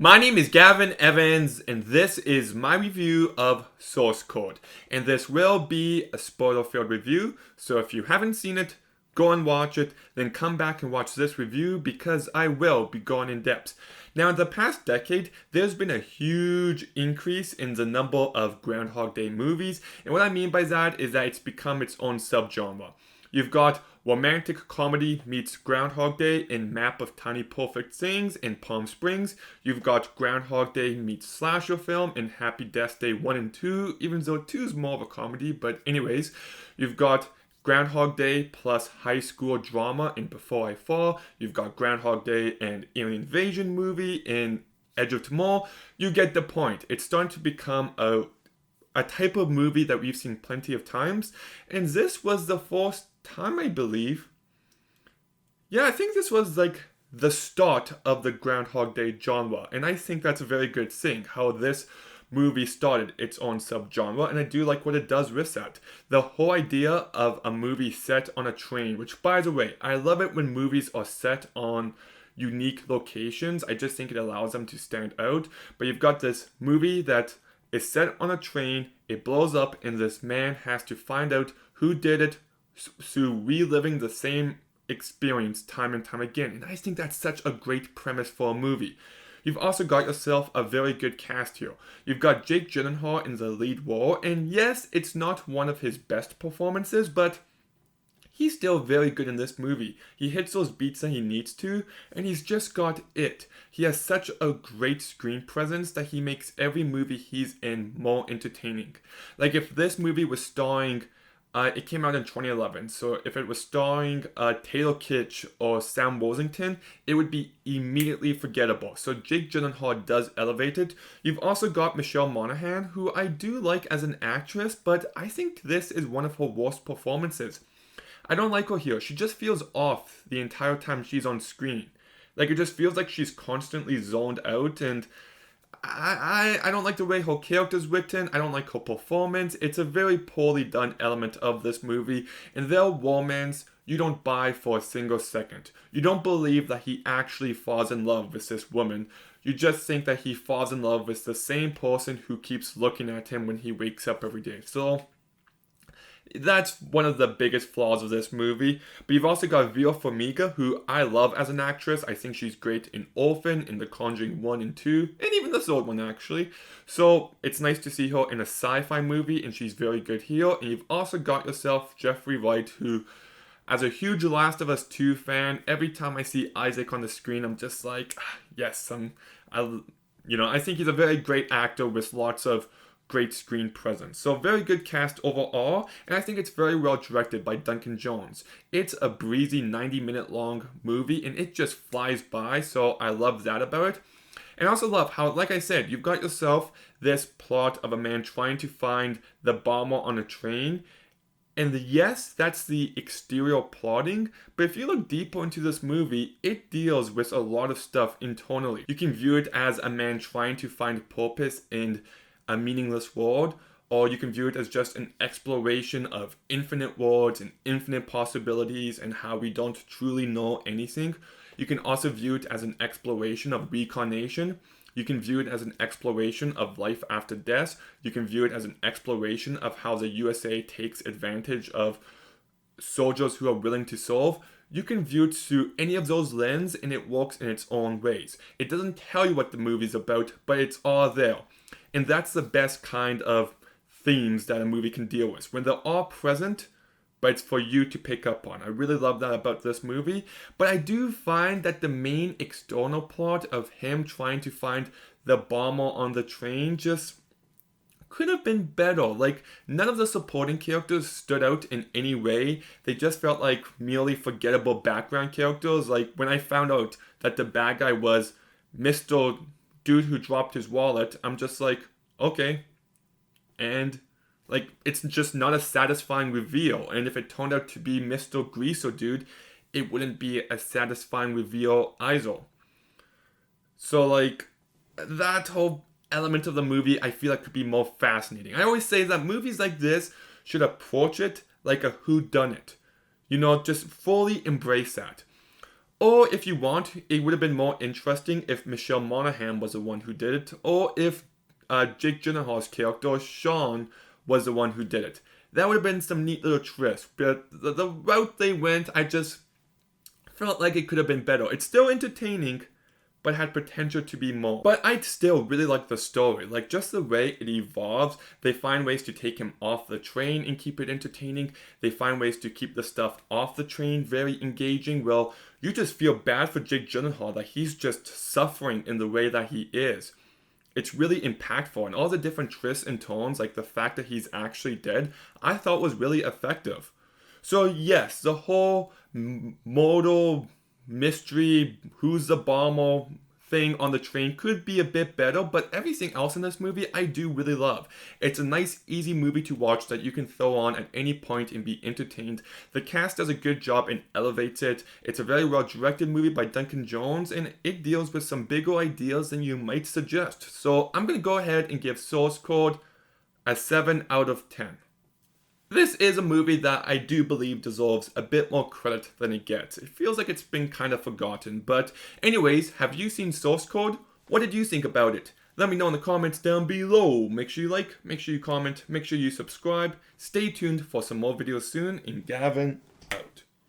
My name is Gavin Evans, and this is my review of Source Code. And this will be a spoiler-filled review, so if you haven't seen it, go and watch it, then come back and watch this review because I will be going in depth. Now, in the past decade, there's been a huge increase in the number of Groundhog Day movies, and what I mean by that is that it's become its own subgenre. You've got romantic comedy meets Groundhog Day in Map of Tiny Perfect Things in Palm Springs. You've got Groundhog Day meets slasher film in Happy Death Day 1 and 2, even though 2 is more of a comedy, but anyways. You've got Groundhog Day plus high school drama in Before I Fall. You've got Groundhog Day and alien invasion movie in Edge of Tomorrow. You get the point. It's starting to become a type of movie that we've seen plenty of times, and this was the first time, I believe. Yeah, I think this was like the start of the Groundhog Day genre, and I think that's a very good thing, how this movie started its own subgenre, and I do like what it does with that. The whole idea of a movie set on a train, which, by the way, I love it when movies are set on unique locations. I just think it allows them to stand out. But you've got this movie that is set on a train, it blows up, and this man has to find out who did it through reliving the same experience time and time again. And I think that's such a great premise for a movie. You've also got yourself a very good cast here. You've got Jake Gyllenhaal in the lead role, and yes, it's not one of his best performances, but he's still very good in this movie. He hits those beats that he needs to, and he's just got it. He has such a great screen presence that he makes every movie he's in more entertaining. Like if this movie was starring, it came out in 2011, so if it was starring Taylor Kitsch or Sam Worthington, it would be immediately forgettable. So Jake Gyllenhaal does elevate it. You've also got Michelle Monaghan, who I do like as an actress, but I think this is one of her worst performances. I don't like her here. She just feels off the entire time she's on screen. Like, it just feels like she's constantly zoned out, and I don't like the way her character's written. I don't like her performance. It's a very poorly done element of this movie, and their romance you don't buy for a single second. You don't believe that he actually falls in love with this woman. You just think that he falls in love with the same person who keeps looking at him when he wakes up every day. So that's one of the biggest flaws of this movie. But you've also got Vera Farmiga, who I love as an actress. I think she's great in Orphan, in The Conjuring 1 and 2, and even the third one, actually. So it's nice to see her in a sci-fi movie, and she's very good here. And you've also got yourself Jeffrey Wright, who, as a huge Last of Us 2 fan, every time I see Isaac on the screen, I'm just like, yes, I think he's a very great actor with lots of great screen presence. So very good cast overall, and I think it's very well directed by Duncan Jones. It's a breezy 90-minute long movie, and it just flies by, so I love that about it. And I also love how, like I said, you've got yourself this plot of a man trying to find the bomber on a train. And yes, that's the exterior plotting, but if you look deeper into this movie, it deals with a lot of stuff internally. You can view it as a man trying to find purpose in a meaningless world, or you can view it as just an exploration of infinite worlds and infinite possibilities and how we don't truly know anything. You can also view it as an exploration of reincarnation. You can view it as an exploration of life after death. You can view it as an exploration of how the USA takes advantage of soldiers who are willing to serve. You can view it through any of those lenses, and it works in its own ways. It doesn't tell you what the movie's about, but it's all there. And that's the best kind of themes that a movie can deal with, when they're all present, but it's for you to pick up on. I really love that about this movie, but I do find that the main external plot of him trying to find the bomber on the train just could have been better. Like, none of the supporting characters stood out in any way. They just felt like merely forgettable background characters. Like, when I found out that the bad guy was Mr. Dude who dropped his wallet, I'm just like, okay. And like, it's just not a satisfying reveal. And if it turned out to be Mr. Greaser Dude, it wouldn't be a satisfying reveal either. So like, that whole element of the movie I feel like could be more fascinating. I always say that movies like this should approach it like a whodunit. Just fully embrace that. Or if you want, it would have been more interesting if Michelle Monaghan was the one who did it, or if Jake Gyllenhaal's character, Sean, was the one who did it. That would have been some neat little twists, but the route they went, I just felt like it could have been better. It's still entertaining, but had potential to be more. But I still really like the story. Like, just the way it evolves. They find ways to take him off the train and keep it entertaining. They find ways to keep the stuff off the train very engaging. Well, you just feel bad for Jake Gyllenhaal that he's just suffering in the way that he is. It's really impactful, and all the different twists and turns, like the fact that he's actually dead, I thought was really effective. So yes, the whole modal mystery, who's the bomber thing on the train could be a bit better, but everything else in this movie I do really love. It's a nice, easy movie to watch that you can throw on at any point and be entertained. The cast does a good job and elevates it. It's a very well directed movie by Duncan Jones, and it deals with some bigger ideas than you might suggest. So I'm going to go ahead and give Source Code a 7 out of 10. This is a movie that I do believe deserves a bit more credit than it gets. It feels like it's been kind of forgotten. But anyways, have you seen Source Code? What did you think about it? Let me know in the comments down below. Make sure you like, make sure you comment, make sure you subscribe. Stay tuned for some more videos soon. And Gavin